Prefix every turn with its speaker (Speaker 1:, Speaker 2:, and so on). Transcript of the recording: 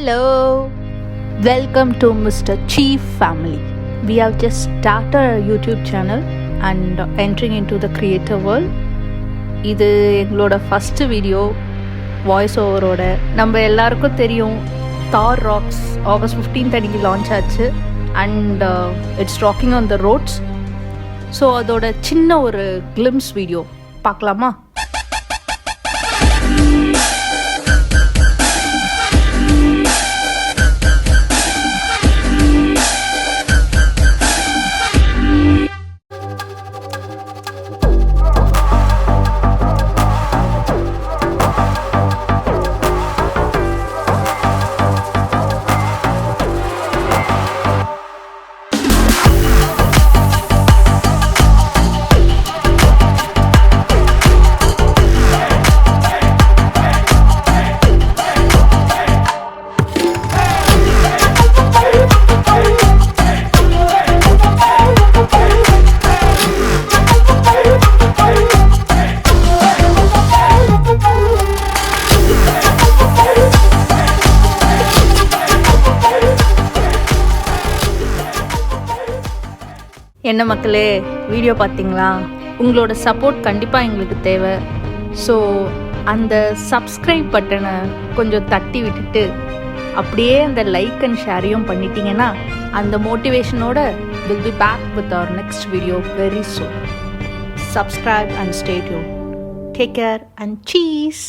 Speaker 1: Hello, welcome to Mr. Chief Family. We have just started our YouTube channel and entering into the creator world. இது எங்களோட first video voice ஓவரோட. நம்ம எல்லாருக்கும் தெரியும் தார் rocks August 15th அன்றைக்கி launch ஆச்சு and it's rocking on the roads. So அதோட சின்ன ஒரு கிளிம்ஸ் வீடியோ பார்க்கலாமா? என்ன மக்களே, வீடியோ பார்த்தீங்களா? உங்களோட சப்போர்ட் கண்டிப்பாக எங்களுக்கு தேவை. ஸோ அந்த சப்ஸ்கிரைப் பட்டனை கொஞ்சம் தட்டி விட்டுட்டு அப்படியே அந்த லைக் அண்ட் ஷேரையும் பண்ணிட்டீங்கன்னா அந்த மோட்டிவேஷனோட will be back with our next video very soon. Subscribe and stay tuned. Take care and cheese.